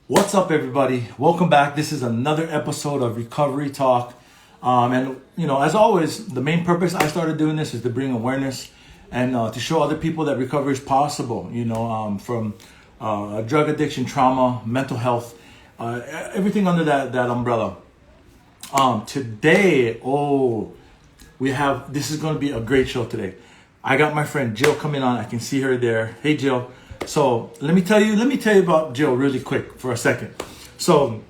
What's up, everybody? Welcome back. This is another episode of Recovery Talk. As always, the main purpose I started doing this is to bring awareness and to show other people that recovery is possible, from drug addiction, trauma, mental health, everything under that umbrella. Today, this is going to be a great show today. I got my friend Gill coming on. I can see her there. Hey, Gill. So let me tell you about Gill really quick for a second. So,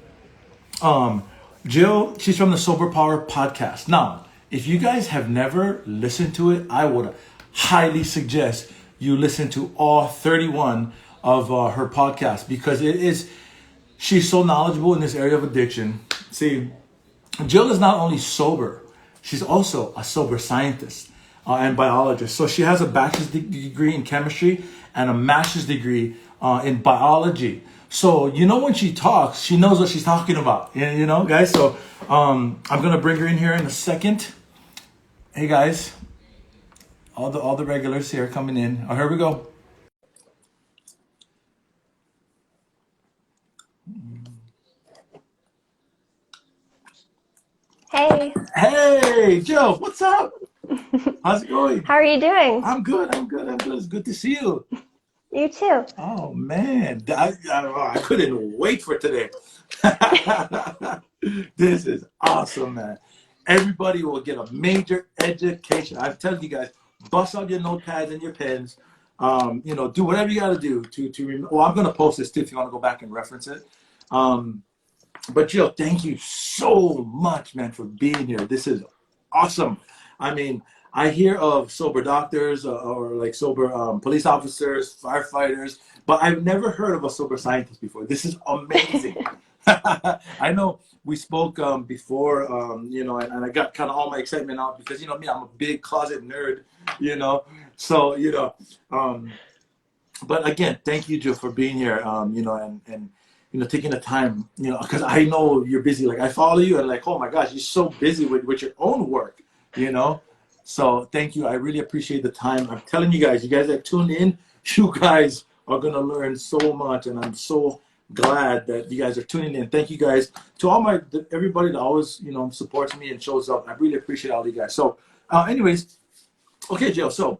Gill, she's from the Sober Power podcast. Now, if you guys have never listened to it, I would highly suggest you listen to all 31 of her podcasts because she's so knowledgeable in this area of addiction. See, Jill is not only sober, she's also a sober scientist and biologist. So she has a bachelor's degree in chemistry and a master's degree in biology. So, when she talks, she knows what she's talking about, guys. So I'm going to bring her in here in a second. Hey, guys, all the regulars here coming in. Oh, here we go. Hey. Hey, Jill, what's up? How's it going? How are you doing? I'm good. It's good to see you. You too. Oh man, I couldn't wait for today. This is awesome, man. Everybody will get a major education. I'm telling you guys, bust out your notepads and your pens. Do whatever you got to do to. Well, I'm gonna post this too if you want to go back and reference it. But Jill, thank you so much, man, for being here. This is awesome. I mean, I hear of sober doctors or like sober police officers, firefighters, but I've never heard of a sober scientist before. This is amazing. I know we spoke before, and I got kind of all my excitement out because, me, I'm a big closet nerd, So, but again, thank you, Jill, for being here, and taking the time, because I know you're busy. Like, I follow you and like, oh my gosh, you're so busy with your own work, So thank you. I really appreciate the time. I'm telling you guys that tuned in, you guys are going to learn so much. And I'm so glad that you guys are tuning in. Thank you guys to everybody that always, supports me and shows up. I really appreciate all you guys. So anyways, okay, Jill. So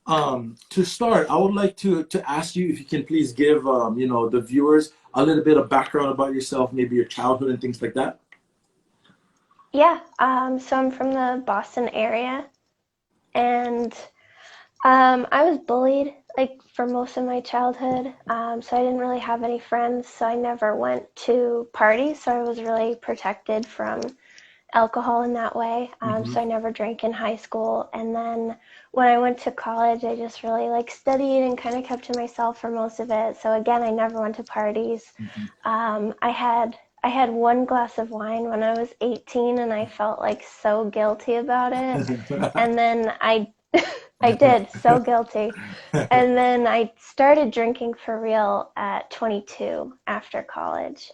to start, I would like to ask you if you can please give, the viewers a little bit of background about yourself, maybe your childhood and things like that. Yeah. So I'm from the Boston area, and I was bullied like for most of my childhood. So I didn't really have any friends. So I never went to parties. So I was really protected from alcohol in that way. So I never drank in high school. And then when I went to college, I just really studied and kind of kept to myself for most of it. So again, I never went to parties. I had one glass of wine when I was 18 and I felt so guilty about it. And then I did, so guilty. And then I started drinking for real at 22 after college.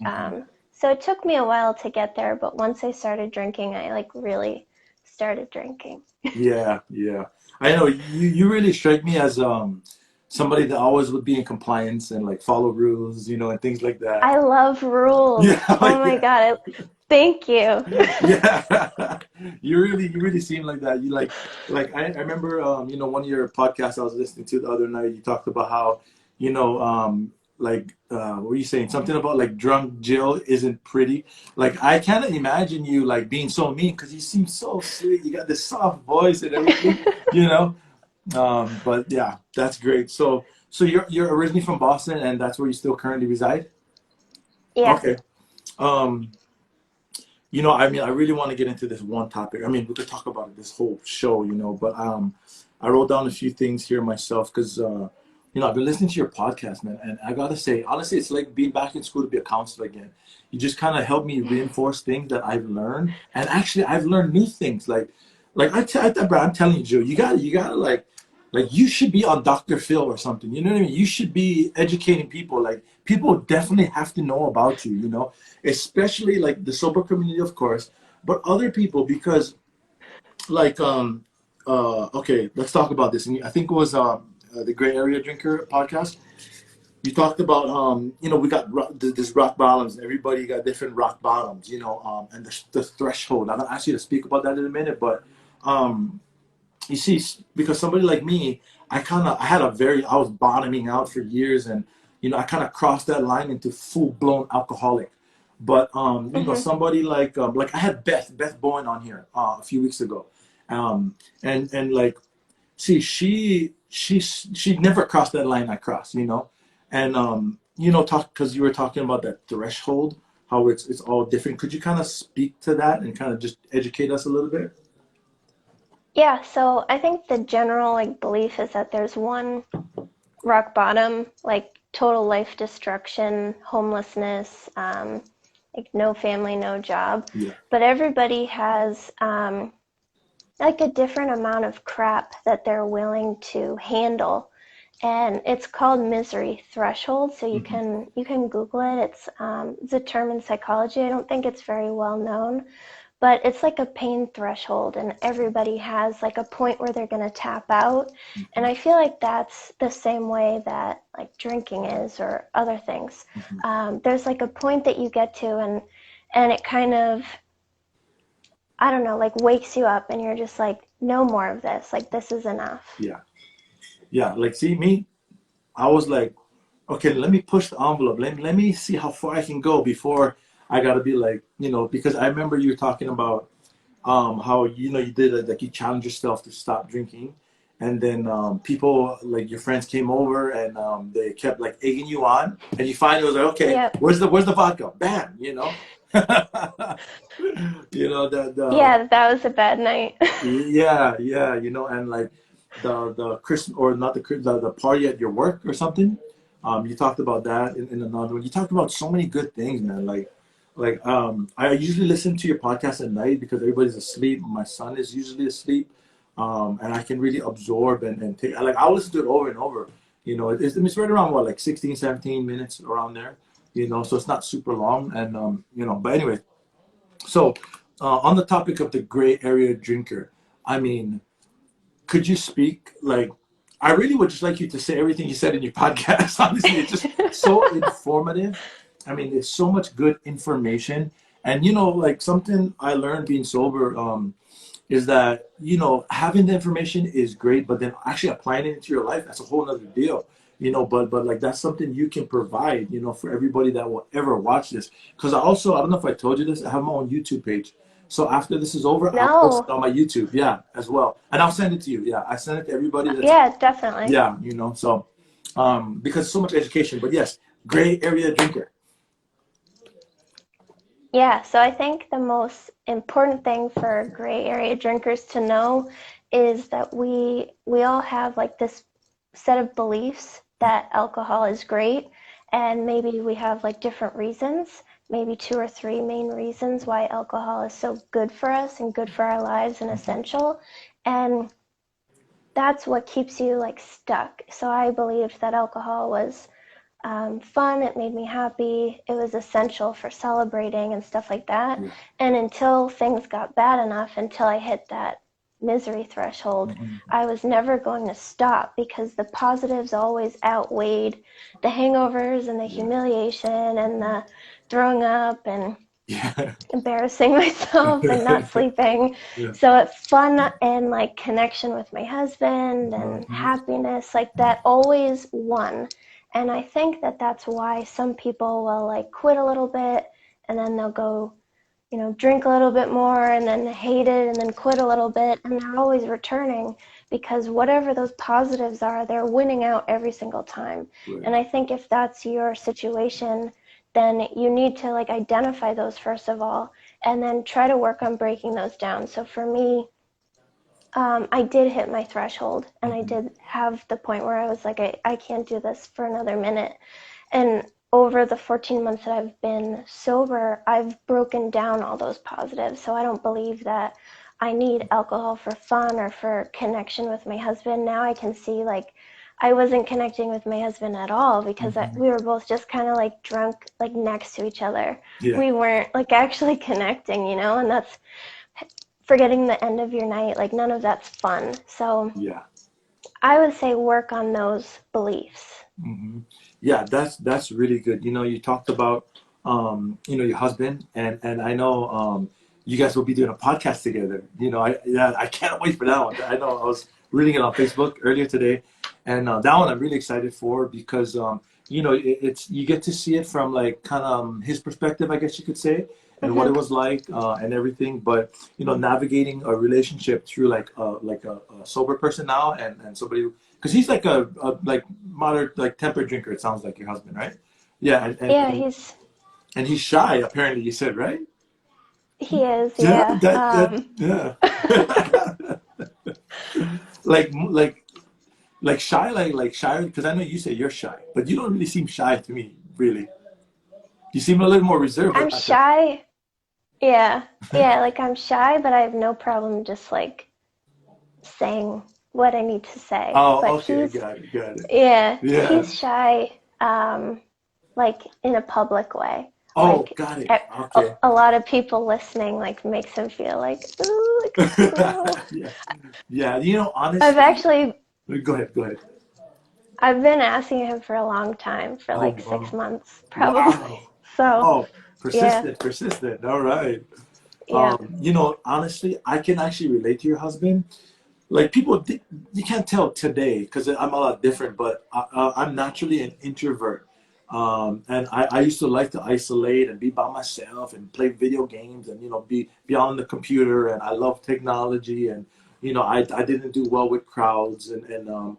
So it took me a while to get there, but once I started drinking, I really started drinking. Yeah. I know you really strike me as somebody that always would be in compliance and like follow rules, and things like that. I love rules. Yeah, Oh my God. Thank you. yeah. You really seem like that. You I remember one of your podcasts I was listening to the other night, you talked about how, what were you saying? Something about like drunk Jill isn't pretty. Like I can't imagine you like being so mean because you seem so sweet. You got this soft voice and everything, you know. But yeah, that's great. So you're originally from Boston and that's where you still currently reside? Yeah. Okay. Um, I really want to get into this one topic. I mean, we could talk about it this whole show, but I wrote down a few things here myself because I've been listening to your podcast, man, and I gotta say, honestly, it's like being back in school to be a counselor again. You just kind of help me reinforce things that I've learned, and actually, I've learned new things. Bro, I'm telling you, Joe, you gotta like you should be on Dr. Phil or something. You know what I mean? You should be educating people. Like people definitely have to know about you. Especially like the sober community, of course, but other people because like okay, let's talk about this. And I think it was the Gray Area Drinker podcast. You talked about we got this rock bottoms. Everybody got different rock bottoms, and the threshold. I'm gonna ask you to speak about that in a minute, but um, you see, because somebody like me, I was bottoming out for years, and I kind of crossed that line into full blown alcoholic. But Hmm. somebody like I had Beth Bowen on here a few weeks ago, and like, see, she never crossed that line I crossed, and talk because you were talking about that threshold, how it's all different. Could you kind of speak to that and kind of just educate us a little bit? Yeah, so I think the general like belief is that there's one rock bottom, like total life destruction, homelessness, like no family, no job. Yeah. But everybody has like a different amount of crap that they're willing to handle. And it's called misery threshold. So Hmm. you can Google it. It's a term in psychology. I don't think it's very well known, but it's like a pain threshold, and everybody has like a point where they're going to tap out. And Hmm. I feel like that's the same way that like drinking is or other things. Hmm. There's like a point that you get to, and it kind of, I don't know, like wakes you up and you're just like, no more of this, like this is enough. Yeah. Yeah. Like, see me, I was like, okay, let me push the envelope. Let me see how far I can go before I gotta be like, because I remember you talking about how you did it, like you challenged yourself to stop drinking, and then people like your friends came over and they kept like egging you on, and you finally was like, okay, Yep. where's the vodka? Bam, the Yeah, that was a bad night. yeah, yeah, and like the Christmas, or not the party at your work or something. You talked about that in another one. You talked about so many good things, man. I usually listen to your podcast at night because everybody's asleep. My son is usually asleep, and I can really absorb and take. Like, I'll listen to it over and over. It's right around what, like 16, 17 minutes around there. So it's not super long, and But anyway, so on the topic of the gray area drinker, I mean, could you speak like? I really would just like you to say everything you said in your podcast. Honestly, it's just so informative. I mean, it's so much good information. And like something I learned being sober, is that having the information is great, but then actually applying it into your life, that's a whole other deal. But like, that's something you can provide, for everybody that will ever watch this. Because I don't know if I told you this, I have my own YouTube page. So after this is over, I'll post it No. on my YouTube, yeah, as well, and I'll send it to you. Yeah, I send it to everybody that's, Yeah, definitely. yeah, so because so much education. But yes, gray area drinker. Yeah, so I think the most important thing for gray area drinkers to know is that we all have like this set of beliefs that alcohol is great, and maybe we have like different reasons, maybe two or three main reasons why alcohol is so good for us and good for our lives and essential. And that's what keeps you like stuck. So I believed that alcohol was fun. It made me happy. It was essential for celebrating and stuff like that. Yeah. And until things got bad enough, until I hit that misery threshold, Mhm. I was never going to stop because the positives always outweighed the hangovers and the Yeah. humiliation and the throwing up and Yeah. embarrassing myself and not sleeping. Yeah. So it's fun and like connection with my husband and Mhm. happiness, like that always won. And I think that that's why some people will like quit a little bit and then they'll go, drink a little bit more and then hate it and then quit a little bit. And they're always returning because whatever those positives are, they're winning out every single time. Right. And I think if that's your situation, then you need to like identify those first of all and then try to work on breaking those down. So for me, I did hit my threshold and I Mhm. did have the point where I was like, I can't do this for another minute. And over the 14 months that I've been sober, I've broken down all those positives. So I don't believe that I need alcohol for fun or for connection with my husband. Now I can see like I wasn't connecting with my husband at all because Mhm. we were both just kind of like drunk, like next to each other. Yeah. We weren't like actually connecting, and that's forgetting the end of your night. Like none of that's fun. So Yeah. I would say work on those beliefs. Hmm. Yeah, that's really good. You talked about your husband, and I know you guys will be doing a podcast together. I can't wait for that one. I know I was reading it on Facebook earlier today, and that one I'm really excited for because it's you get to see it from like kind of his perspective, I guess you could say, and what it Hmm. was like and everything. But navigating a relationship through like a sober person now and somebody because he's like a like moderate like tempered drinker. It sounds like your husband, right? Yeah, and and Yeah, and, he's and he's shy. Apparently, you said, right? he is, Yeah, yeah. that yeah. like like shy, like shy. Because I know you say you're shy, but you don't really seem shy to me. Really, you seem a little more reserved. I'm shy. Yeah. Yeah, like I'm shy, but I have no problem just like saying what I need to say. Oh, But okay, got it, got it. yeah, Yeah. he's shy, like in a public way. Oh, Like got it. a, Okay. a lot of people listening like makes him feel like, ooh, like a squirrel. Yeah, yeah. I've Honestly, actually go ahead, go ahead. I've been asking him for a long time, for Oh, like six wow. months probably. Wow. So Oh, yeah, persistent, persistent. All right. yeah. Honestly, I can actually relate to your husband. Like you can't tell today because I'm a lot different, but I'm naturally an introvert. And I used to like to isolate and be by myself and play video games and be on the computer, and I love technology, and I didn't do well with crowds, and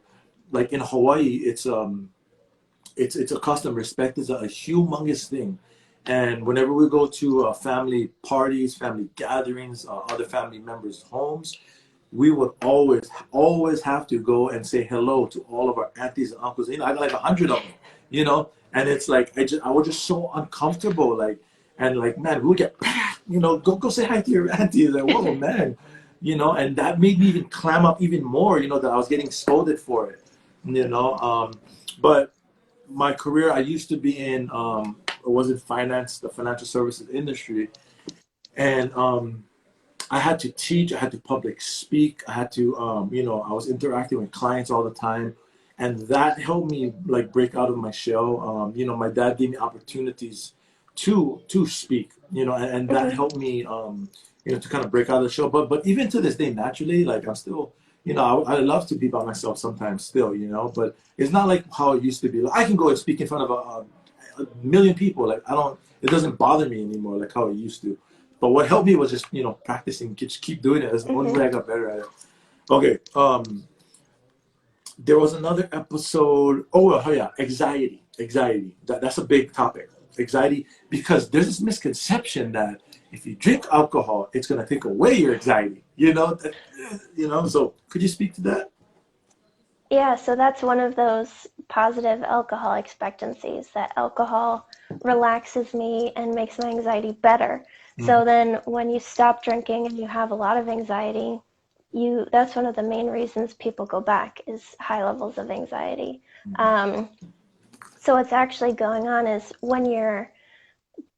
like in Hawaii it's a custom. Respect is a humongous thing, and whenever we go to family parties, family gatherings, other family members' homes, we would always have to go and say hello to all of our aunties and uncles. I got like 100 of them, and it's like I was just so uncomfortable, like, and like, man, we would get, go say hi to your auntie. Like, whoa, man, and that made me even clam up even more, that I was getting scolded for it, but my career, I used to be in, I was in finance, the financial services industry, and I had to teach, I had to public speak, I had to, I was interacting with clients all the time, and that helped me like break out of my shell. My dad gave me opportunities to speak, and that Hmm. helped me, to kind of break out of the shell. But even to this day, naturally, like I'm still, I love to be by myself sometimes still, but it's not like how it used to be. Like, I can go and speak in front of a million people. Like I don't, it doesn't bother me anymore like how it used to. But what helped me was just practicing, just keep doing it. That's the only Hmm. way I got better at it. Okay, there was another episode. Oh yeah, anxiety. Anxiety. That's a big topic. Anxiety, because there's this misconception that if you drink alcohol, it's gonna take away your anxiety. So could you speak to that? Yeah, so that's one of those positive alcohol expectancies that alcohol relaxes me and makes my anxiety better. Mhm. So then when you stop drinking and you have a lot of anxiety, you that's one of the main reasons people go back is high levels of anxiety. Um, so what's actually going on is when you're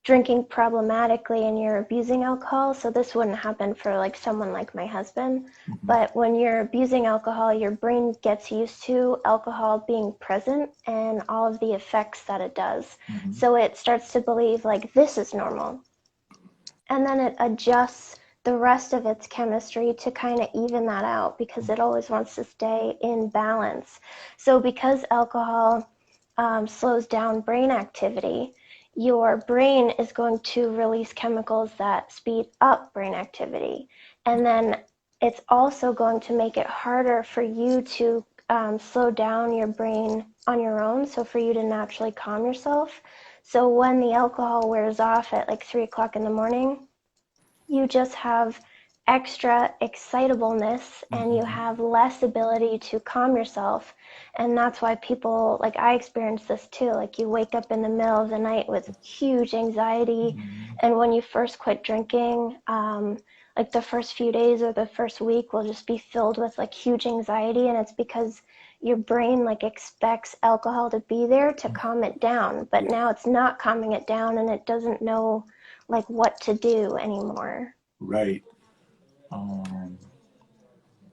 drinking problematically and you're abusing alcohol, so this wouldn't happen for like someone like my husband, Mhm. but when you're abusing alcohol, your brain gets used to alcohol being present and all of the effects that it does. Mhm. So it starts to believe like this is normal. And then it adjusts the rest of its chemistry to kind of even that out because it always wants to stay in balance. So because alcohol slows down brain activity, your brain is going to release chemicals that speed up brain activity. And then it's also going to make it harder for you to slow down your brain on your own, so for you to naturally calm yourself. So when the alcohol wears off at like 3 o'clock in the morning, you just have extra excitableness and you Mhm. have less ability to calm yourself. And that's why people, like I experienced this too, like you wake up in the middle of the night with huge anxiety. Mhm. And when you first quit drinking, like the first few days or the first week will just be filled with like huge anxiety. And it's because your brain like expects alcohol to be there to calm it down, but Yeah. now it's not calming it down and it doesn't know like what to do anymore. Right. Um,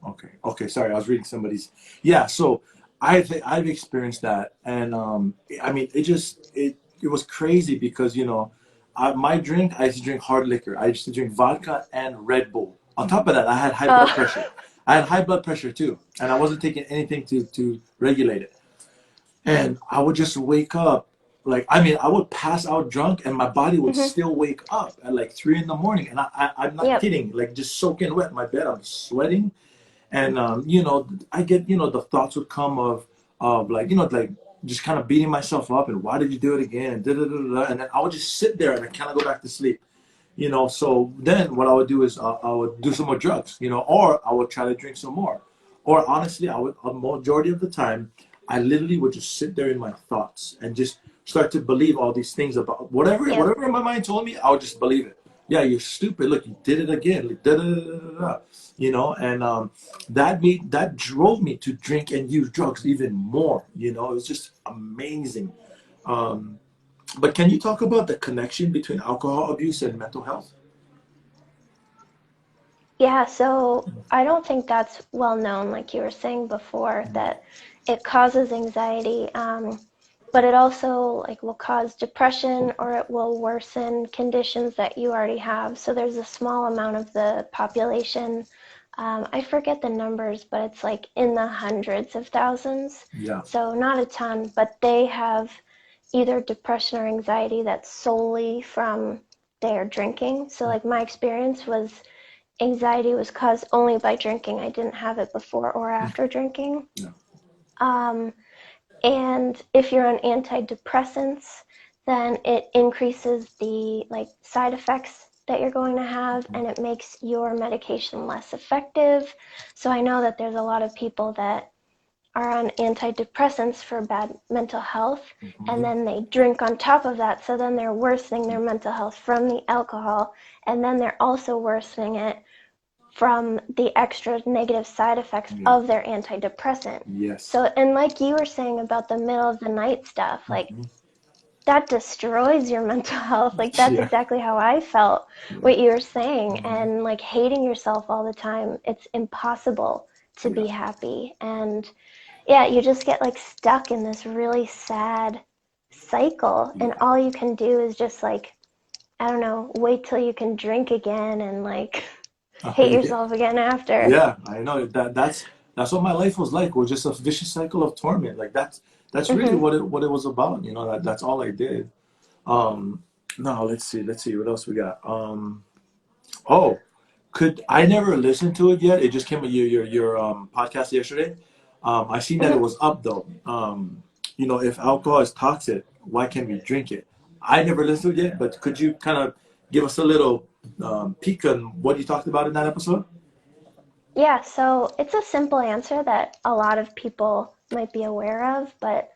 Okay. Okay. Sorry, I was reading somebody's. Yeah. So I've experienced that, and I mean, it was crazy because my drink, I used to drink hard liquor. I used to drink vodka and Red Bull. On top of that, I had high blood Uh, pressure. I had high blood pressure too, and I wasn't taking anything to regulate it. And I would just wake up, like, I mean, I would pass out drunk, and my body would mhm. still wake up at like 3 in the morning, and I'm not Yep. kidding, like just soaking wet in my bed. I'm sweating, and I get, the thoughts would come of like, like just kind of beating myself up, and why did you do it again, and and then I would just sit there and I kind of go back to sleep. So then what I would do is I would do some more drugs, or I would try to drink some more, or honestly, I would, a majority of the time, I literally would just sit there in my thoughts and just start to believe all these things about Yep. whatever my mind told me. I would just believe it. Yeah, you're stupid. Look, you did it again. Like, da, da, da, da, da, da. And that drove me to drink and use drugs even more. It was just amazing. Um, but can you talk about the connection between alcohol abuse and mental health? Yeah, so I don't think that's well known, like you were saying before, that it causes anxiety, but it also like will cause depression or it will worsen conditions that you already have. So there's a small amount of the population. I forget the numbers, but it's like in the hundreds of thousands. Yeah. So not a ton, but they have either depression or anxiety that's solely from their drinking. So like my experience was anxiety was caused only by drinking. I didn't have it before or after drinking. Yeah. Um, and if you're on antidepressants, then it increases the like side effects that you're going to have and it makes your medication less effective. So I know that there's a lot of people that are on antidepressants for bad mental health and Mhm. then they drink on top of that, so then they're worsening their mental health from the alcohol and then they're also worsening it from the extra negative side effects Yeah. of their antidepressant. Yes. So, and like you were saying about the middle of the night stuff, like Mhm. that destroys your mental health. Like that's Yeah. exactly how I felt, Yeah. what you were saying. Mhm. And like hating yourself all the time, it's impossible to Yeah. be happy. And yeah, you just get like stuck in this really sad cycle. And Yeah. all you can do is just like, I don't know, wait till you can drink again and like hate Yeah. yourself again after. Yeah, I know that's what my life was like. Was just a vicious cycle of torment. Like that's really Hmm. what it was about. That's all I did. Um, no, let's see what else we got. Oh, could I never listened to it yet? It just came with your podcast yesterday. I seen that it Hmm. was up though. If alcohol is toxic, why can't we drink it? I never listened to it yet, but could you kind of give us a little peek on what you talked about in that episode? Yeah, so it's a simple answer that a lot of people might be aware of, but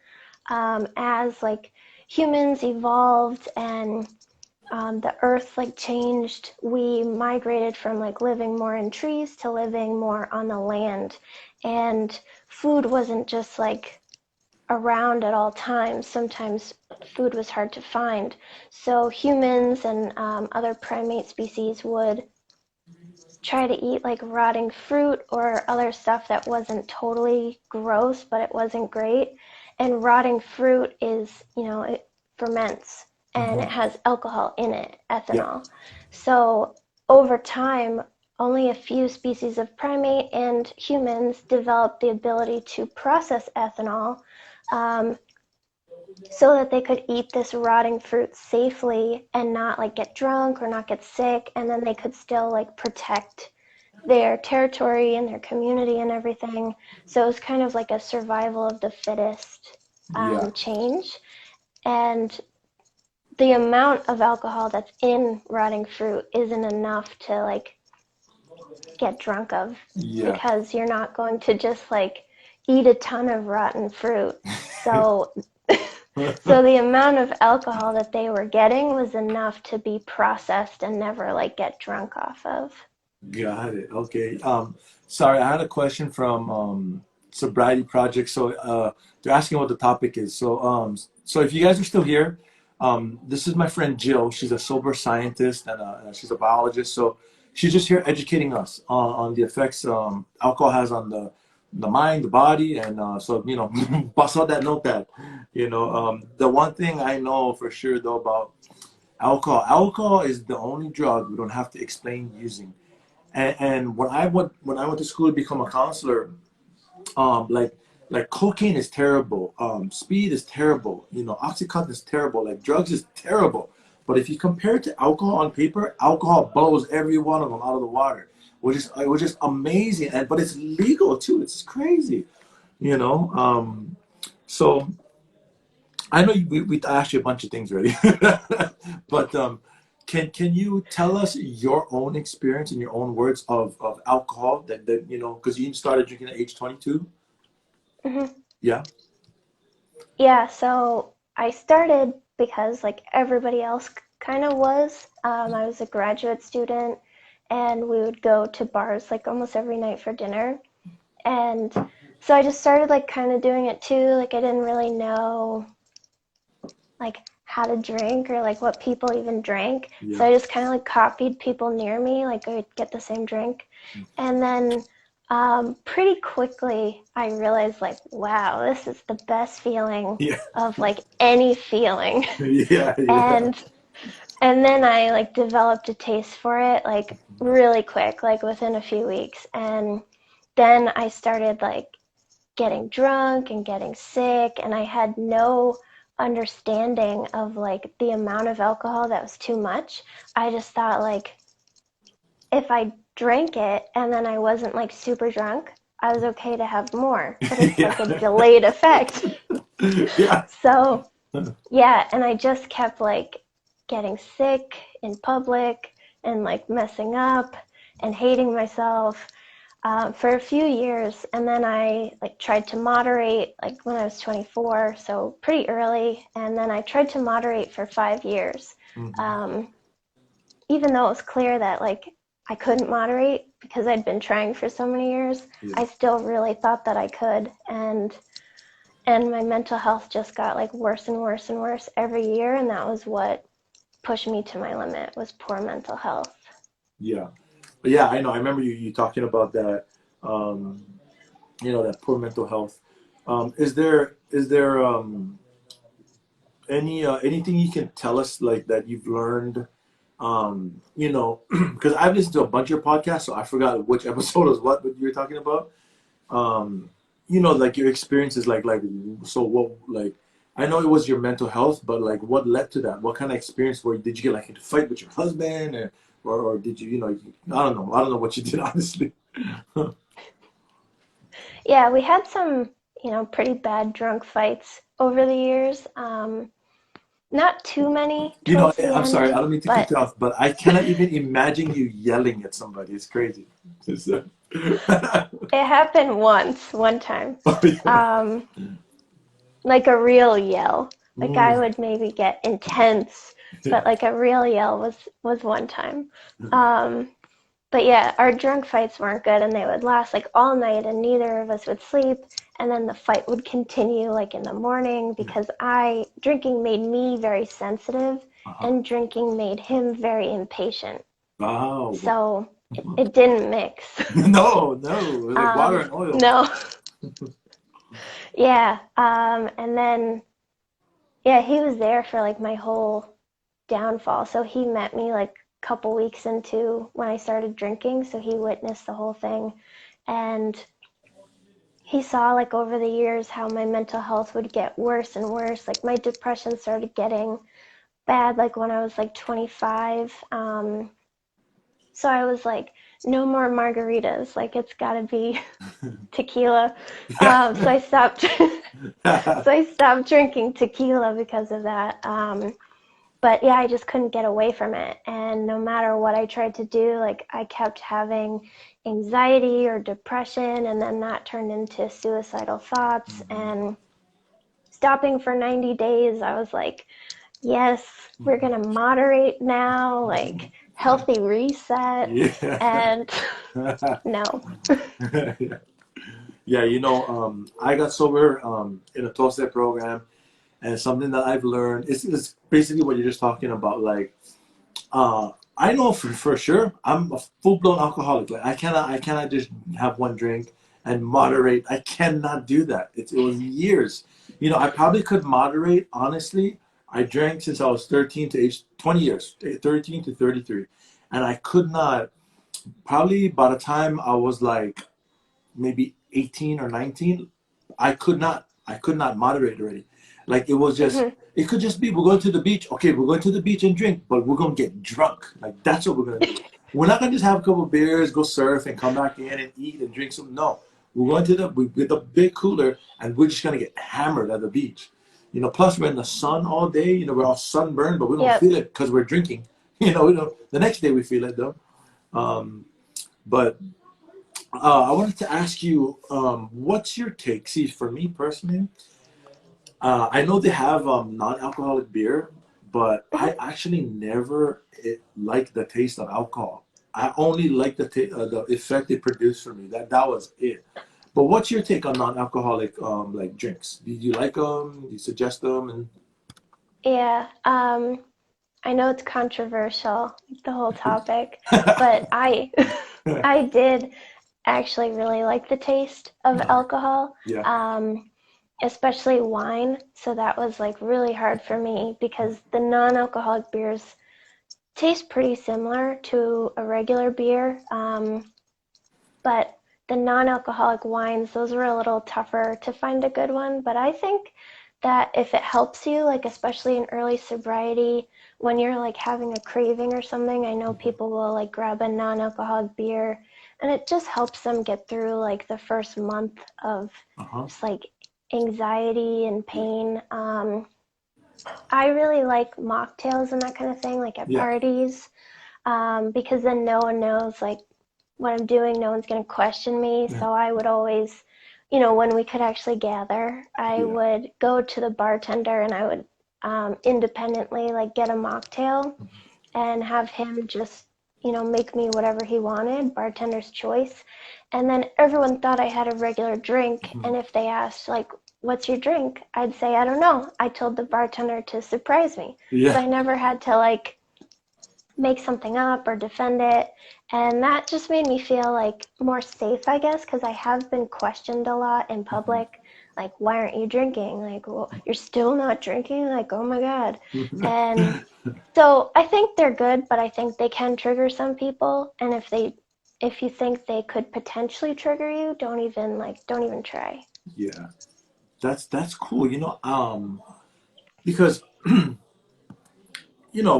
as like humans evolved and the earth like changed, we migrated from like living more in trees to living more on the land. And food wasn't just like around at all times. Sometimes food was hard to find. So humans and other primate species would try to eat like rotting fruit or other stuff that wasn't totally gross, but it wasn't great. And rotting fruit is, it ferments and Hmm. it has alcohol in it, Yeah. ethanol. So over time, only a few species of primate and humans developed the ability to process ethanol, um, so that they could eat this rotting fruit safely and not like get drunk or not get sick, and then they could still like protect their territory and their community and everything. So it was kind of like a survival of the fittest Yeah. change. And the amount of alcohol that's in rotting fruit isn't enough to like get drunk of, Yeah. because you're not going to just like eat a ton of rotten fruit. So so the amount of alcohol that they were getting was enough to be processed and never like get drunk off of. Got it. Okay. Sorry, I had a question from Sobriety Project. So they're asking what the topic is. So if you guys are still here, this is my friend Jill. She's a sober scientist and she's a biologist. So she's just here educating us on the effects alcohol has on the mind, the body, and so bust out that notepad. The one thing I know for sure though about alcohol, alcohol is the only drug we don't have to explain using. And when I went to school to become a counselor, like cocaine is terrible, speed is terrible, oxycontin is terrible, like drugs is terrible. But if you compare it to alcohol on paper, alcohol blows every one of them out of the water, which is amazing. And but it's legal too. It's crazy, you know. So I know we asked you a bunch of things already, but can you tell us your own experience in your own words of alcohol that because you started drinking at age 22? Hmm. Yeah. Yeah, so I started because like everybody else kind of was. I was a graduate student and we would go to bars like almost every night for dinner. And so I just started like kind of doing it too. Like I didn't really know like how to drink or like what people even drank. So Yeah. I just kind of like copied people near me, like I would get the same drink. And then pretty quickly I realized like, wow, this is the best feeling Yeah. of like any feeling. Yeah. Yeah. and and then I like developed a taste for it like really quick, like within a few weeks. And then I started like getting drunk and getting sick, and I had no understanding of like the amount of alcohol that was too much. I just thought like if I drank it and then I wasn't like super drunk, I was okay to have more, but it's like a Yeah. delayed effect. Yeah. So yeah, and I just kept like getting sick in public and like messing up and hating myself for a few years. And then I like tried to moderate like when I was 24, so pretty early. And then I tried to moderate for 5 years. Mhm. Um, Even though it was clear that like I couldn't moderate because I'd been trying for so many years, Yeah. I still really thought that I could. And my mental health just got like worse and worse and worse every year, and that was what pushed me to my limit was poor mental health. Yeah. But yeah, I know. I remember you talking about that. Um, that poor mental health. Is there anything you can tell us like that you've learned? Because I've listened to a bunch of podcasts, so I forgot which episode was what you were talking about. um like your experiences, like so what, like I know it was your mental health, but like what led to that? What kind of experience did you get, like, into a fight with your husband, or did I don't know what you did, honestly. Yeah, we had some, pretty bad drunk fights over the years. Not too many towards the I'm sorry, end, I don't mean to cut but you off, but I cannot even imagine you yelling at somebody. It's crazy. It's, it happened once, one time. oh, yeah. Um, like a real yell. Like I Mm. would maybe get intense, but like a real yell was one time. Um, but yeah, our drunk fights weren't good, and they would last like all night, and neither of us would sleep. And then the fight would continue like in the morning because I drinking made me very sensitive, Uh-huh. and drinking made him very impatient. Oh. So it didn't mix. No, no, like water and oil. No, yeah. And then yeah, he was there for like my whole downfall. So he met me like a couple weeks into when I started drinking. So he witnessed the whole thing. And he saw like over the years how my mental health would get worse and worse. Like my depression started getting bad like when I was like 25. So I was like, no more margaritas. Like it's got to be tequila. So I stopped. So I stopped drinking tequila because of that. But yeah, I just couldn't get away from it. And no matter what I tried to do, like I kept having anxiety or depression, and then that turned into suicidal thoughts. And stopping for 90 days, I was like, yes, we're going to moderate now, like healthy reset. Yeah. And no. Yeah. Yeah, I got sober in a 12-step program, and something that I've learned is basically what you're just talking about. Like, I know for sure I'm a full blown alcoholic. Like, I cannot just have one drink and moderate. I cannot do that. It was years. You know, I probably could moderate, honestly. I drank since I was 13 to age 20 years, 13 to 33. And I could not, probably by the time I was like maybe 18 or 19, I could not moderate already. Like it was just, Hmm. it could just be, we're going to the beach. Okay, we're going to the beach and drink, but we're going to get drunk. Like that's what we're going to do. We're not going to just have a couple of beers, go surf and come back in and eat and drink some. No, we're going to we get the big cooler and we're just going to get hammered at the beach. You know, plus we're in the sun all day. You know, we're all sunburned, but we don't Yep. feel it because we're drinking. You know, we don't, the next day we feel it though. But I wanted to ask you, what's your take? See, for me personally, I know they have non-alcoholic beer, but Hmm. I actually never liked the taste of alcohol. I only like the effect it produced for me. That was it. But what's your take on non-alcoholic like drinks? Do you like them? Do you suggest them? And Yeah. I know it's controversial, the whole topic, but I did actually really like the taste of alcohol, yeah, especially wine. So that was like really hard for me because the non-alcoholic beers taste pretty similar to a regular beer, but the non-alcoholic wines, those were a little tougher to find a good one. But I think that if it helps you, like especially in early sobriety, when you're like having a craving or something, I know people will like grab a non-alcoholic beer and it just helps them get through like the first month of uh-huh, just like anxiety and yeah, pain. I really like mocktails and that kind of thing, like at yeah, parties, because then no one knows like what I'm doing. No one's going to question me. yeah, So I would always, when we could actually gather, I yeah. would go to the bartender and I would independently like get a mocktail and have him just, make me whatever he wanted, bartender's choice. And then everyone thought I had a regular drink. Mhm. And if they asked, like, what's your drink? I'd say, I don't know. I told the bartender to surprise me. So Yeah, I never had to, like, make something up or defend it. And that just made me feel like more safe, I guess, because I have been questioned a lot in public. Like, why aren't you drinking? Like, well, you're still not drinking? Like, oh my God. And so I think they're good, but I think they can trigger some people. And if you think they could potentially trigger you, don't even try. yeah. That's cool. Because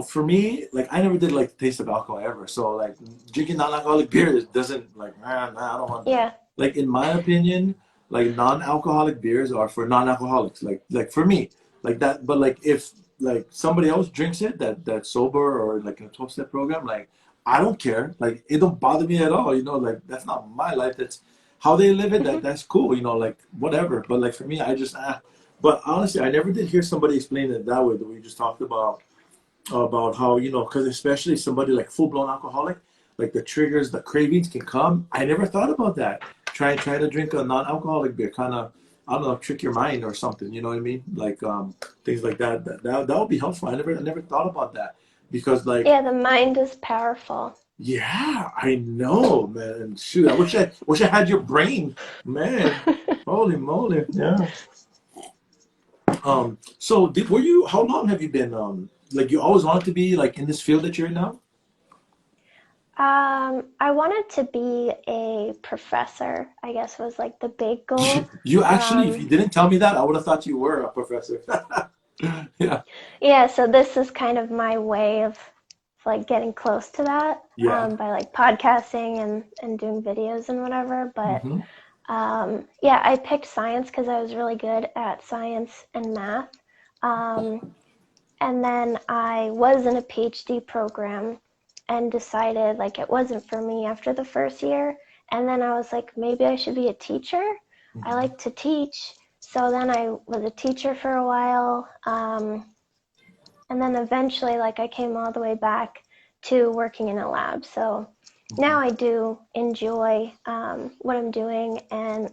for me, like I never did like the taste of alcohol ever. So like drinking non-alcoholic beer doesn't like, nah, I don't want that. Yeah. Like in my opinion, like non-alcoholic beers are for non-alcoholics. Like for me, like that. But like if like somebody else drinks it that's sober or like in a 12-step program, like I don't care. Like it don't bother me at all. Like that's not my life. That's how they live it. Hmm. That's cool. Like whatever. But like for me, I just But honestly, I never did hear somebody explain it that way. That we just talked about how because especially somebody like full blown alcoholic, like the triggers, the cravings can come. I never thought about that. Try to drink a non alcoholic beer, kind of I don't know, trick your mind or something. You know what I mean? Like things like that. That would be helpful. I never thought about that because like Yeah, the mind is powerful. yeah, I know, man. Shoot, I wish I had your brain, man. Holy moly, yeah. So were you? How long have you been? Like you always wanted to be like in this field that you're in now? I wanted to be a professor, I guess was like the big goal. You actually, if you Um, didn't tell me that, I would have thought you were a professor. Yeah, yeah, so this is kind of my way of like getting close to that, yeah. by like podcasting and doing videos and whatever. But Hmm. yeah, I picked science because I was really good at science and math. Um, and then I was in a PhD program and decided like it wasn't for me after the first year. And then I was like, maybe I should be a teacher. I like to teach. So then I was a teacher for a while. And then eventually, like, I came all the way back to working in a lab. So now I do enjoy what I'm doing. And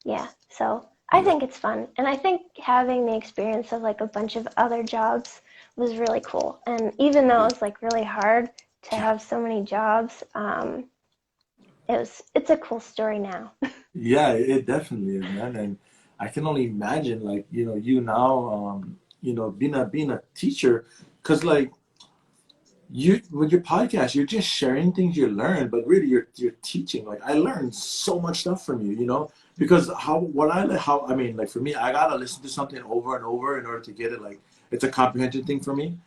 yeah, so I Yeah, think it's fun. And I think having the experience of like a bunch of other jobs was really cool. And even though yeah, it was like really hard to yeah. have so many jobs, it's a cool story now. Yeah, it definitely is, man. And I can only imagine, like, you now, being a teacher, because like you with your podcast, you're just sharing things you learn, but really you're teaching. Like I learned so much stuff from you, because how I mean, like for me, I gotta listen to something over and over in order to get it. Like it's a comprehension thing for me.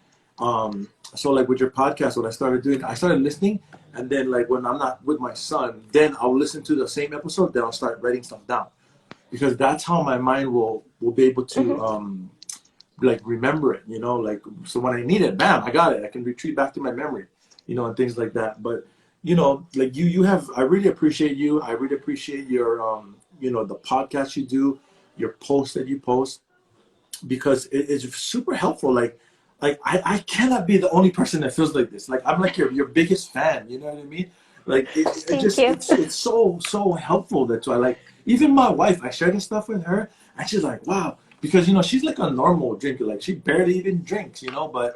So like with your podcast, what I started doing, I started listening, and then like when I'm not with my son, then I'll listen to the same episode, then I'll start writing stuff down, because that's how my mind will be able to Hmm. like remember it, like so when I need it, bam, I got it. I can retreat back to my memory, and things like that. But like you have, I really appreciate you. I really appreciate your the podcast you do, your posts that you post, because it's super helpful. Like I cannot be the only person that feels like this. Like I'm like your biggest fan. You know what I mean? Like it Thank just you. it's so helpful. That's why, like, even my wife, I share this stuff with her, and she's like, wow, because she's like a normal drinker. Like she barely even drinks. But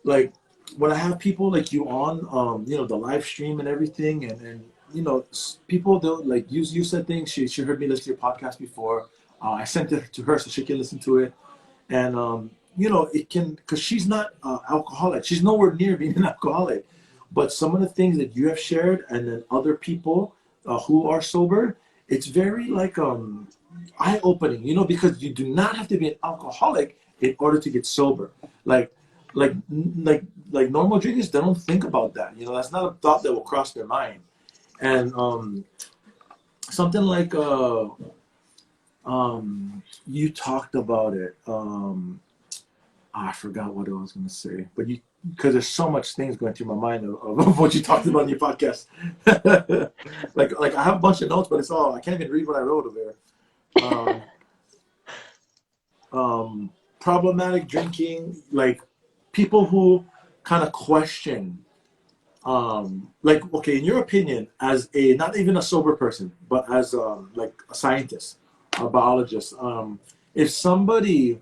like when I have people like you on, the live stream and everything, and people, they'll like you said things. She heard me listen to your podcast before. I sent it to her so she can listen to it, and it can, because she's not alcoholic. She's nowhere near being an alcoholic, but some of the things that you have shared, and then other people who are sober, it's very like eye opening. Because you do not have to be an alcoholic in order to get sober. Like like like like normal drinkers, they don't think about that. That's not a thought that will cross their mind. And something like you talked about it. I forgot what I was going to say, but because there's so much things going through my mind of what you talked about in your podcast. like I have a bunch of notes, but I can't even read what I wrote over there. Um, Problematic drinking, like people who kind of question, like, okay, in your opinion, as a not even a sober person, but as like a scientist, a biologist, if somebody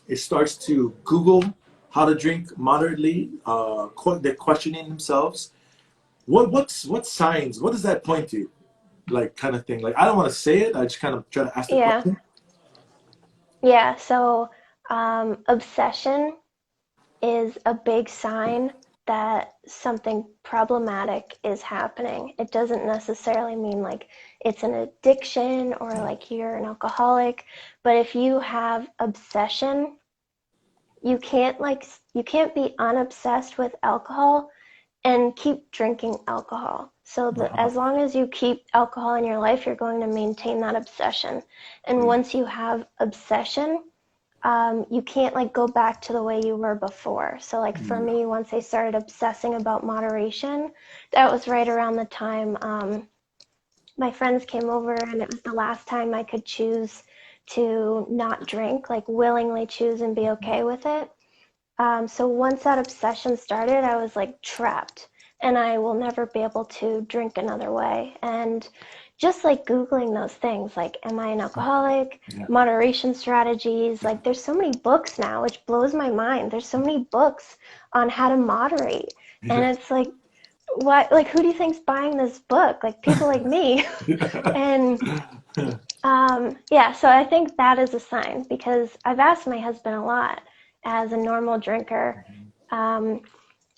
it starts to Google how to drink moderately. They're questioning themselves. What signs? What does that point to? Like kind of thing. Like I don't want to say it. I just kind of try to ask the Yeah. question. Yeah. So, obsession is a big sign that something problematic is happening. It doesn't necessarily mean like it's an addiction or like you're an alcoholic, but if you have obsession, you can't be unobsessed with alcohol and keep drinking alcohol. So as long as you keep alcohol in your life, you're going to maintain that obsession. And Right. once you have obsession, you can't like go back to the way you were before. So like for Yeah. me, once I started obsessing about moderation, that was right around the time my friends came over, and it was the last time I could choose to not drink, like willingly choose and be okay with it. So once that obsession started, I was like trapped, and I will never be able to drink another way. And just like Googling those things, like, am I an alcoholic? Yeah. Moderation strategies. Like, there's so many books now, which blows my mind. There's so many books on how to moderate. And Yeah. it's like, what, like, who do you think's buying this book? Like, people like me. And yeah, so I think that is a sign, because I've asked my husband a lot as a normal drinker, um,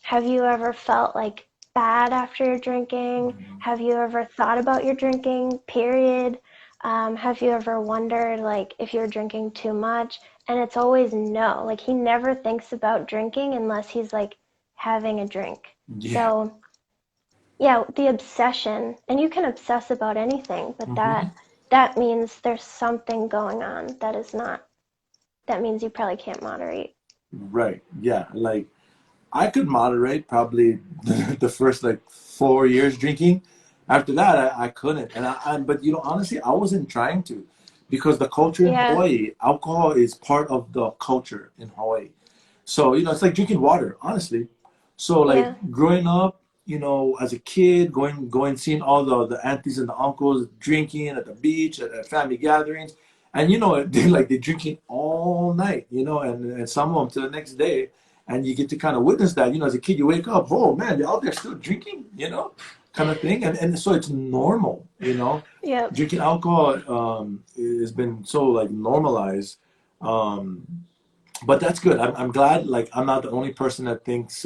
have you ever felt like bad after you're drinking? Have you ever thought about your drinking, period? Have you ever wondered like if you're drinking too much? And it's always no. Like he never thinks about drinking unless he's like having a drink. Yeah. So yeah, the obsession, and you can obsess about anything, but Hmm. that means there's something going on that is not, that means you probably can't moderate. Right. Yeah. Like I could moderate probably the first like 4 years drinking. After that, I couldn't. But honestly, I wasn't trying to, because the culture in Yeah, Hawaii, alcohol is part of the culture in Hawaii. So, it's like drinking water, honestly. So like yeah, growing up, as a kid, going seeing all the aunties and the uncles drinking at the beach, at family gatherings, and they like they're drinking all night, and some of them to the next day. and you get to kind of witness that. You know, as a kid, you wake up, oh man, you're out there still drinking, you know, kind of thing, and so it's normal, you know, Yep. drinking alcohol has been so like normalized. Um, but that's good. I'm glad. Like I'm not the only person that thinks.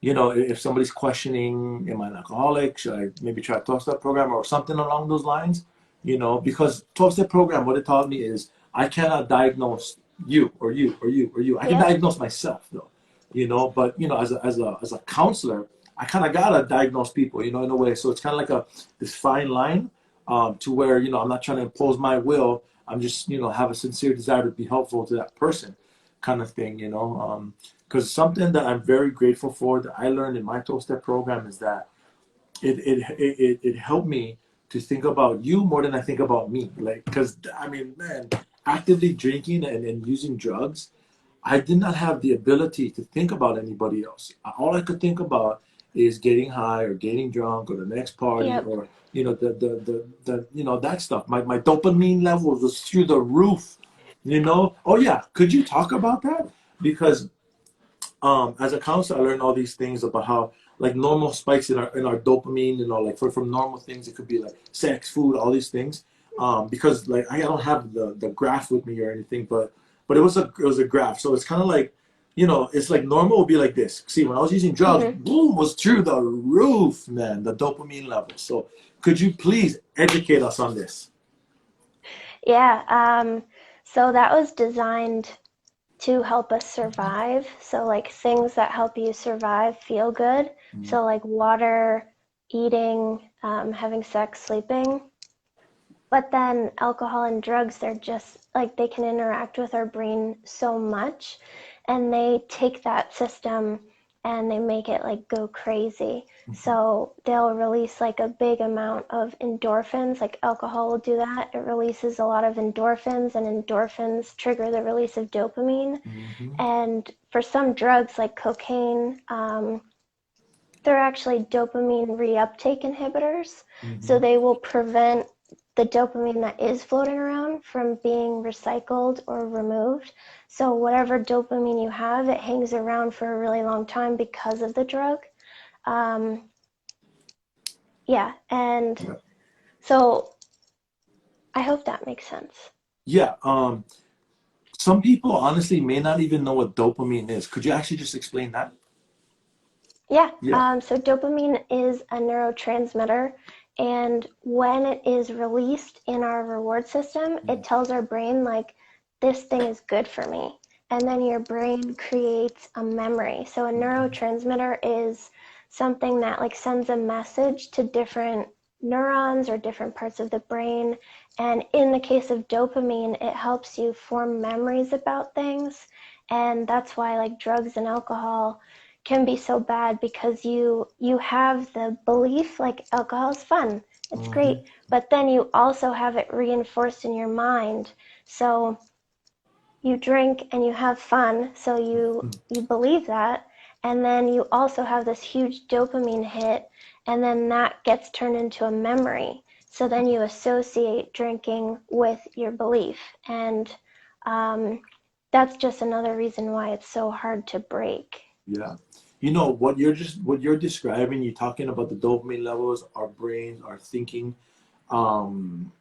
You know, if somebody's questioning, am I an alcoholic? Should I maybe try a 12-step program or something along those lines? You know, because 12-step program, what it taught me is I cannot diagnose you or you or you or you. I can Yep. diagnose myself though, you know, but you know, as a counselor, I kind of gotta diagnose people, you know, in a way. So it's kind of like this fine line to where, you know, I'm not trying to impose my will. I'm just, you know, have a sincere desire to be helpful to that person kind of thing, you know. Because something that I'm very grateful for that I learned in my 12-step program is that it helped me to think about you more than I think about me. Like, because I mean, man, actively drinking and using drugs, I did not have the ability to think about anybody else. All I could think about is getting high or getting drunk or the next party Yep. or you know the you know that stuff. My dopamine levels was through the roof. You know. Oh yeah, could you talk about that? Because as a counselor, I learned all these things about how like normal spikes in our dopamine, you know, like from normal things, it could be like sex, food, all these things. Because like I don't have the graph with me or anything, but it was a graph, so it's kind of like, you know, it's like normal would be like this. See, when I was using drugs, Hmm. boom, was through the roof, man, the dopamine level. So could you please educate us on this? Yeah. So that was designed to help us survive. So, like things that help you survive feel good. Mm-hmm. So, like water, eating, having sex, sleeping. But then alcohol and drugs, they're just like they can interact with our brain so much, and they take that system and they make it like go crazy. So they'll release like a big amount of endorphins, like alcohol will do that. It releases a lot of endorphins, and endorphins trigger the release of dopamine. Mm-hmm. And for some drugs like cocaine, they're actually dopamine reuptake inhibitors. So Mm-hmm. they will prevent the dopamine that is floating around from being recycled or removed. So whatever dopamine you have, it hangs around for a really long time because of the drug. Um, yeah, and Yeah. so I hope that makes sense. Yeah. Some people honestly may not even know what dopamine is. Could you actually just explain that? Yeah, Yeah. so dopamine is a neurotransmitter, and when it is released in our reward system, it tells our brain, like, this thing is good for me. And then your brain creates a memory. So a neurotransmitter is something that, like, sends a message to different neurons or different parts of the brain. And in the case of dopamine, it helps you form memories about things. And that's why, like, drugs and alcohol can be so bad because you have the belief like alcohol is fun, it's Mm-hmm. great, but then you also have it reinforced in your mind. So you drink and you have fun, so you believe that, and then you also have this huge dopamine hit, and then that gets turned into a memory. So then you associate drinking with your belief, and um, that's just another reason why it's so hard to break. Yeah. You know what you're describing, you're talking about the dopamine levels, our brains, our thinking. Um,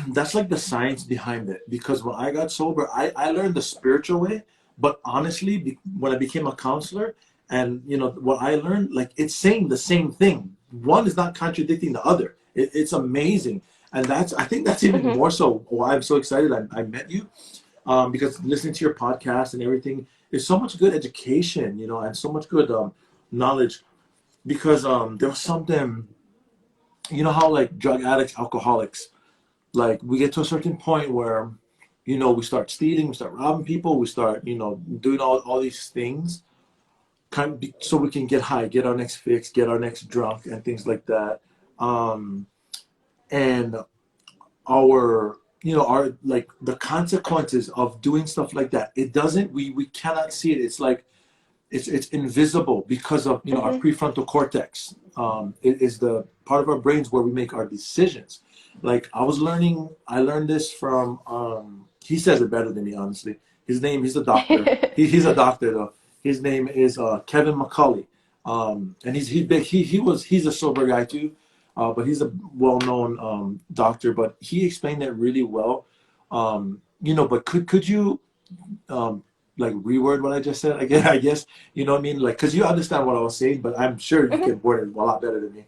that's like the science behind it. Because when I got sober, I learned the spiritual way. But honestly, when I became a counselor, and you know what I learned, like it's saying the same thing. One is not contradicting the other. It's amazing, and I think that's even Hmm. more so why I'm so excited I met you, because listening to your podcast and everything is so much good education, you know, and so much good knowledge. Because there was something, you know, how like drug addicts, alcoholics, like we get to a certain point where, you know, we start stealing, we start robbing people, we start, you know, doing all these things, so we can get high, get our next fix, get our next drunk, and things like that. Um, and our our like the consequences of doing stuff like that, it doesn't we cannot see it. It's like it's invisible because of our Hmm. prefrontal cortex. It is the part of our brains where we make our decisions. Like I learned this from he says it better than me, honestly. His name, he's a doctor. He's a doctor though. His name is Kevin McCulley. And he's a sober guy too, but he's a well-known doctor. But he explained it really well. But could you like reword what I just said? I guess you know what I mean. Like, cause you understand what I was saying, but I'm sure you Mhm. can word it a lot better than me.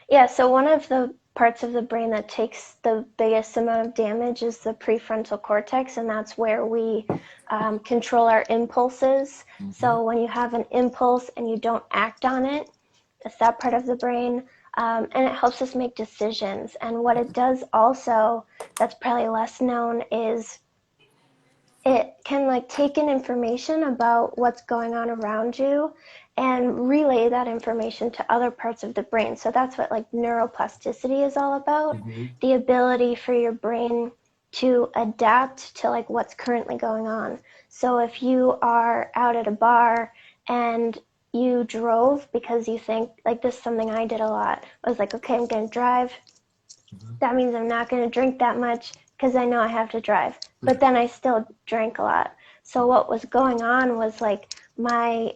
Yeah, so one of the parts of the brain that takes the biggest amount of damage is the prefrontal cortex, and that's where we control our impulses. Hmm. So when you have an impulse and you don't act on it, it's that part of the brain, and it helps us make decisions. And what it does also, that's probably less known, is it can like take in information about what's going on around you and relay that information to other parts of the brain. So that's what like neuroplasticity is all about, Hmm. the ability for your brain to adapt to like what's currently going on. So if you are out at a bar and you drove because you think, like, this is something I did a lot. I was like, okay, I'm going to drive. That means I'm not going to drink that much because I know I have to drive. But then I still drank a lot. So what was going on was like my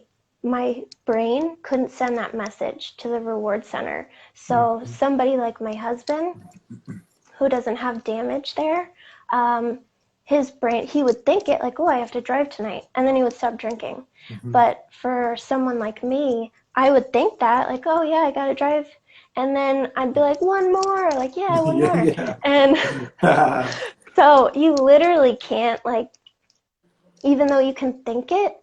brain couldn't send that message to the reward center. So somebody like my husband who doesn't have damage there, um, his brain, he would think it like, oh, I have to drive tonight, and then he would stop drinking. Hmm. But for someone like me, I would think that like, oh yeah, I gotta drive, and then I'd be like, one more, like, yeah, one more, Yeah, and yeah. so you literally can't, like, even though you can think it,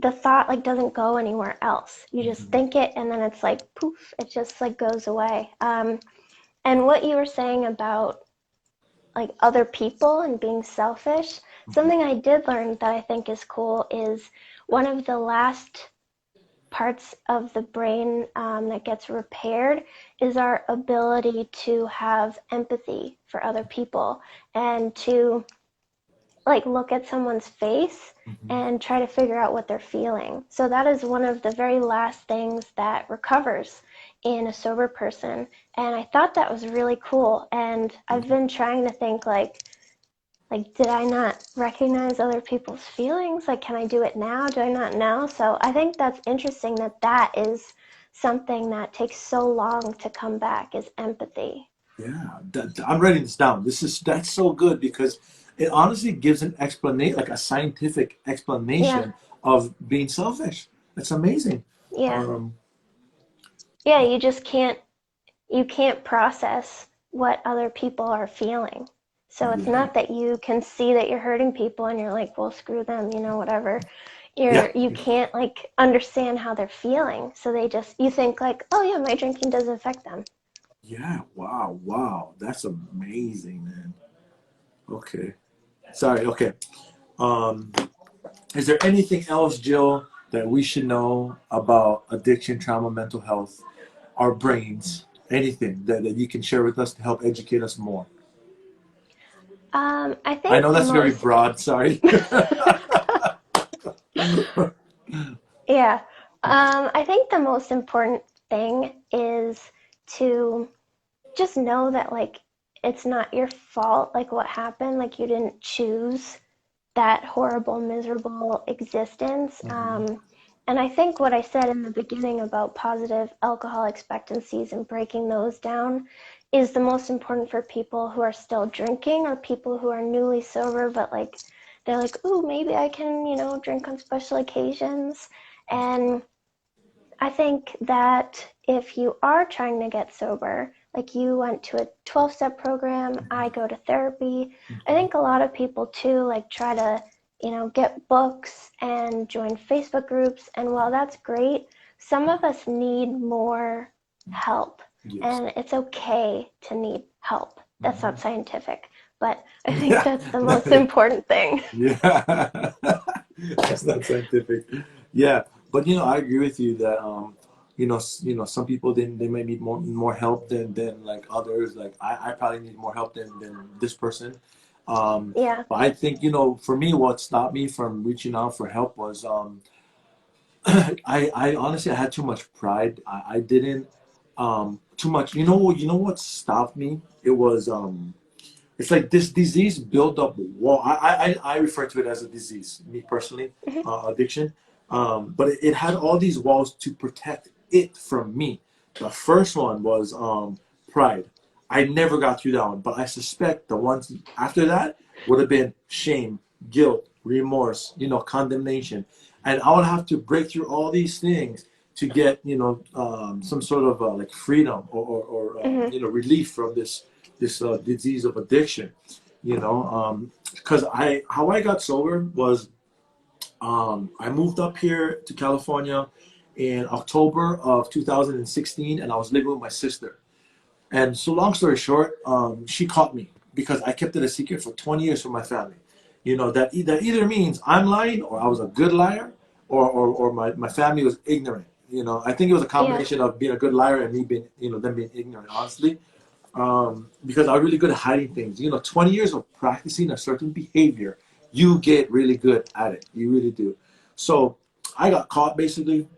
the thought like doesn't go anywhere else. You just Mhm. think it, and then it's like poof, it just like goes away. And what you were saying about like other people and being selfish, something I did learn that I think is cool is one of the last parts of the brain that gets repaired is our ability to have empathy for other people and to like look at someone's face Mhm. and try to figure out what they're feeling. So that is one of the very last things that recovers in a sober person. And I thought that was really cool. And I've Yeah. been trying to think like did I not recognize other people's feelings? Like, can I do it now? Do I not know? So I think that's interesting that that is something that takes so long to come back is empathy. Yeah, I'm writing this down. That's so good because it honestly gives an explanation, like a scientific Yeah, explanation of being selfish. That's amazing. yeah, Um, yeah. You can't process what other people are feeling. So it's yeah, not that you can see that you're hurting people and you're like, well, screw them, whatever. yeah, You can't like understand how they're feeling. So you think like, oh yeah, my drinking doesn't affect them. yeah. Wow, wow. That's amazing, man. Okay. Sorry. Okay. Um, is there anything else, Jill, that we should know about addiction, trauma, mental health, our brains? Anything that you can share with us to help educate us more? I I think know the that's very most, broad. Sorry. yeah, I think the most important thing is to just know that like it's not your fault, like what happened, like you didn't choose that horrible, miserable existence. Mhm. And I think what I said in the beginning about positive alcohol expectancies and breaking those down is the most important for people who are still drinking or people who are newly sober, but like they're like, ooh, maybe I can, drink on special occasions. And I think that if you are trying to get sober, like you went to a 12-step program, I go to therapy. I think a lot of people too like try to, get books and join Facebook groups. And while that's great, some of us need more help. Yes. And it's okay to need help. That's not Mhm. scientific, but I think Yeah. that's the most important thing. Yeah. That's not scientific. Yeah, but I agree with you that some people they may need more help than like others. Like I probably need more help than this person. Yeah. But I think for me, what stopped me from reaching out for help was I honestly I had too much pride. I didn't too much. You know what stopped me? It was it's like this disease build up wall. I refer to it as a disease, me personally, Hmm. addiction. But it had all these walls to protect it from me. The first one was pride. I never got through that one, but I suspect the ones after that would have been shame, guilt, remorse, condemnation, and I would have to break through all these things to get some sort of like freedom or Hmm. relief from this disease of addiction. Because I how I got sober was I moved up here to California in October of 2016, and I was living with my sister. And so, long story short, she caught me because I kept it a secret for 20 years from my family. That either means I'm lying, or I was a good liar, or my family was ignorant. I think it was a Yeah. combination of being a good liar and me being, them being ignorant, honestly. Because I'm really good at hiding things. 20 years of practicing a certain behavior, you get really good at it. You really do. So I got caught basically,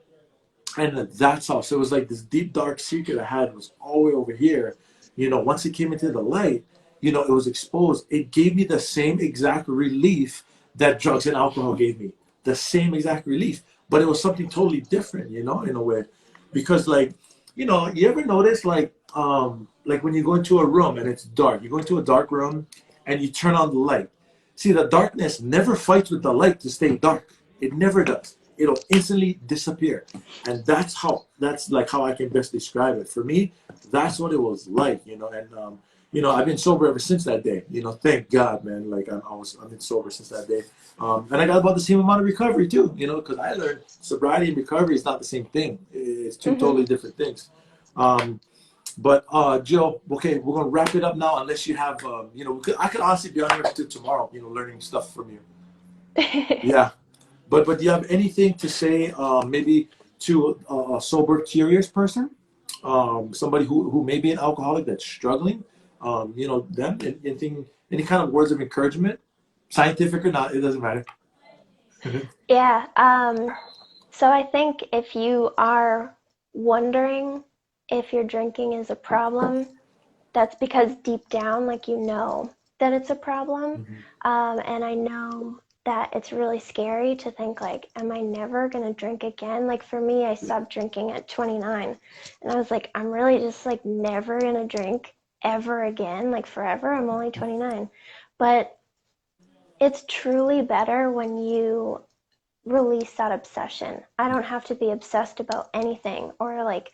and that's how. So it was like this deep dark secret I had was all the way over here. Once it came into the light, it was exposed. It gave me the same exact relief that drugs and alcohol gave me. The same exact relief, but it was something totally different. In a way, because like, you ever notice like when you go into a room and it's dark, you go into a dark room and you turn on the light. See, the darkness never fights with the light to stay dark. It never does. It'll instantly disappear. And that's like how I can best describe it. For me, that's what it was like, and I've been sober ever since that day. Thank God, man. Like I've been sober since that day. And I got about the same amount of recovery too, because I learned sobriety and recovery is not the same thing. It's two Hmm. totally different things. Um, but Jill, okay, we're gonna wrap it up now. Unless you have, I could honestly be on here till tomorrow, learning stuff from you. Yeah, but do you have anything to say, maybe to a sober, curious person, somebody who may be an alcoholic that's struggling, them, anything, any kind of words of encouragement, scientific or not, it doesn't matter. Yeah. So I think if you are wondering if your drinking is a problem, that's because deep down, like you know that it's a problem. Mhm. And I know that it's really scary to think like, am I never gonna drink again? Like for me, I Yeah. stopped drinking at 29, and I was like, I'm really just like never gonna drink ever again, like forever. I'm only 29, but it's truly better when you release that obsession. I don't have to be obsessed about anything or like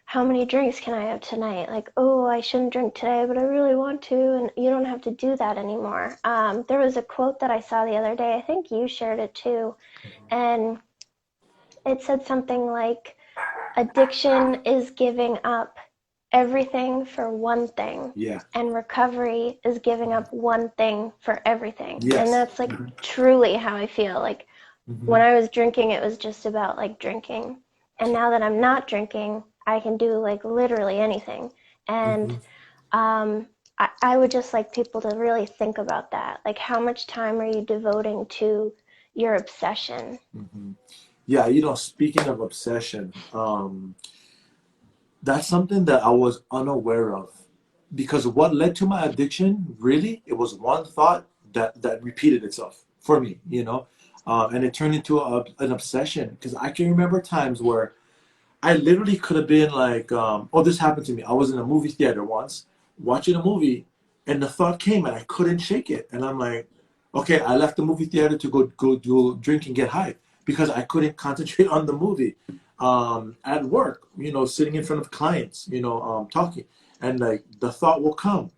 how many drinks can I have tonight? Like, oh, I shouldn't drink today, but I really want to. And you don't have to do that anymore. There was a quote that I saw the other day. I think you shared it too. And it said something like, addiction is giving up everything for one thing, Yeah. and recovery is giving up one thing for everything. And Yes. that's like truly how I feel. Like when Hmm. I was drinking, it was just about like drinking. And now that I'm not drinking, I can do like literally anything. And Hmm. I would just like people to really think about that. Like, how much time are you devoting to your obsession? Hmm. Yeah, speaking of obsession, that's something that I was unaware of, because what led to my addiction, really, it was one thought that repeated itself for me, and it turned into an obsession. Because I can remember times where I literally could have been like, oh, this happened to me. I was in a movie theater once watching a movie, and the thought came, and I couldn't shake it. And I'm like, okay, I left the movie theater to go do drink and get high because I couldn't concentrate on the movie. At work, sitting in front of clients, talking, and like the thought will come,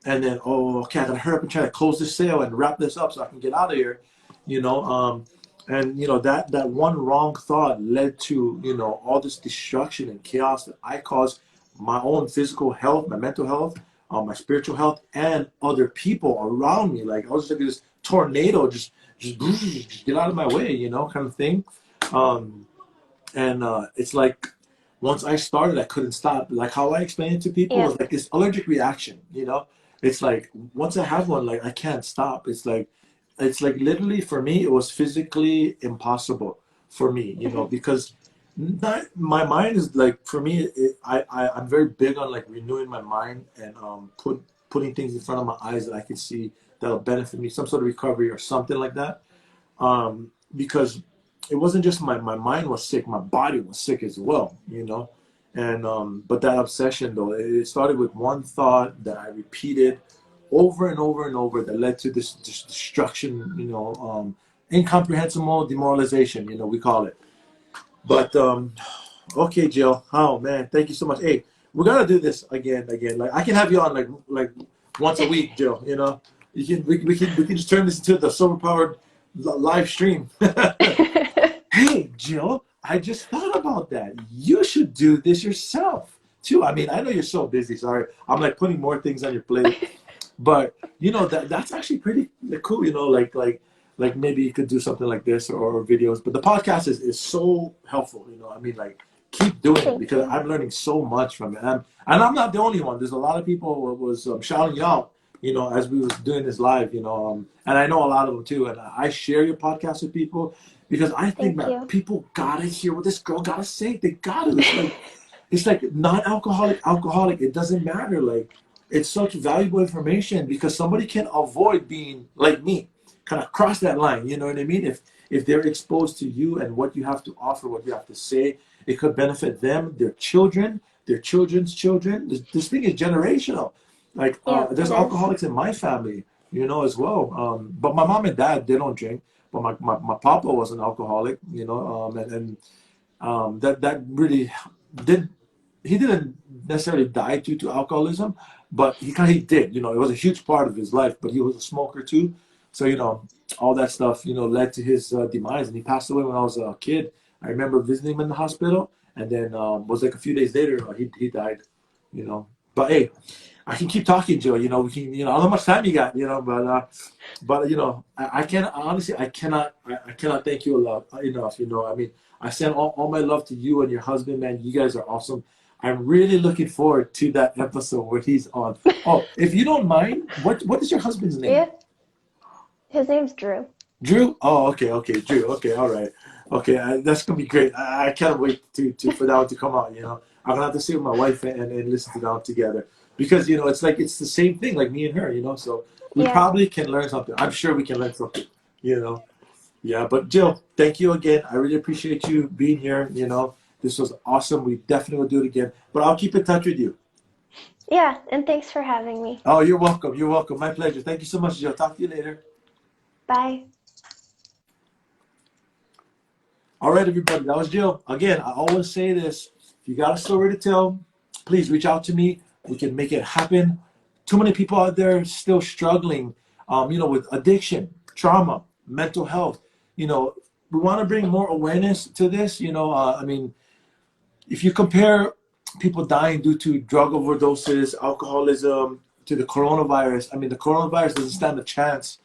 and then, oh, okay, I gotta hurry up and try to close this sale and wrap this up so I can get out of here, you know. And that one wrong thought led to all this destruction and chaos that I caused my own physical health, my mental health, my spiritual health, and other people around me. Like I was like this tornado, just get out of my way, kind of thing. Um, and it's like once I started, I couldn't stop. Like how I explain it to people is Yep. like this allergic reaction. It's like once I have one, like I can't stop. It's like literally for me, it was physically impossible for me. Hmm. Because not, my mind is like for me. I'm very big on like renewing my mind and putting things in front of my eyes that I can see that'll benefit me, some sort of recovery or something like that. Because it wasn't just my mind was sick, my body was sick as well, you know. And but that obsession though, it started with one thought that I repeated over and over and over that led to this destruction, you know, incomprehensible demoralization, you know, we call it. But okay, Jill. Oh man, thank you so much. Hey, we gotta do this again. Like I can have you on like once a week, Jill. You know, we can just turn this into the sober powered live stream. Hey, Jill, I just thought about that. You should do this yourself too. I mean, I know you're so busy. Sorry, I'm like putting more things on your plate. But you know that's actually pretty cool. You know, like maybe you could do something like this or videos. But the podcast is so helpful. You know, I mean, like keep doing it Thank because you. I'm learning so much from it. And I'm not the only one. There's a lot of people who was shouting you out. You know, as we was doing this live. You know, and I know a lot of them too. And I share your podcast with people because I think Thank that you. people gotta hear what this girl gotta say. They gotta. It's like non-alcoholic. It doesn't matter. Like it's such valuable information because somebody can avoid being like me, kind of cross that line. You know what I mean? If they're exposed to you and what you have to offer, what you have to say, it could benefit them, their children, their children's children. This thing is generational. Like Yeah, there's it is. alcoholics in my family, you know, as well. But my mom and dad, they don't drink. But my papa was an alcoholic, you know, and that really did he didn't necessarily die due to alcoholism, but he did. You know, it was a huge part of his life. But he was a smoker too, so you know, all that stuff you know led to his demise, and he passed away when I was a kid. I remember visiting him in the hospital, and then was like a few days later he died. You know, but hey, I can keep talking, Joe. You know, we can. You know, I don't know how much time you got. You know, but you know, I can't honestly. I cannot thank you enough. You know, I mean, I send all my love to you and your husband, man. You guys are awesome. I'm really looking forward to that episode where he's on. Oh, if you don't mind, what is your husband's name? Yeah, his name's Drew. Drew? Oh, okay, Drew. Okay, all right. Okay, that's gonna be great. I can't wait to for that one to come out. You know, I'm gonna have to sit with my wife and listen to that one together because you know it's like it's the same thing, like me and her. You know, so we Yeah. probably can learn something. I'm sure we can learn something. You know. Yeah, but Jill, thank you again. I really appreciate you being here. You know, this was awesome. We definitely will do it again. But I'll keep in touch with you. Yeah, and thanks for having me. Oh, you're welcome. You're welcome. My pleasure. Thank you so much, Jill. Talk to you later. Bye. All right, everybody. That was Jill. Again, I always say this. If you got a story to tell, please reach out to me. We can make it happen. Too many people out there still struggling, you know, with addiction, trauma, mental health. You know, we want to bring more awareness to this. You know, I mean, if you compare people dying due to drug overdoses, alcoholism, to the coronavirus, I mean, the coronavirus doesn't stand a chance,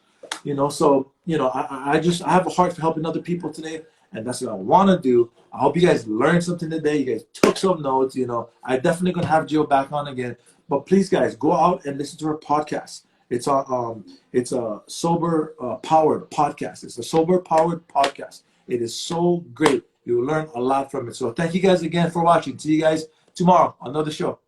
you know. So, you know, I have a heart for helping other people today, and that's what I want to do. I hope you guys learned something today. You guys took some notes. You know, I definitely gonna have Jill back on again. But please, guys, go out and listen to her podcast. It's a sober powered podcast. It's a sober powered podcast. It is so great. You'll learn a lot from it. So thank you guys again for watching. See you guys tomorrow on another show.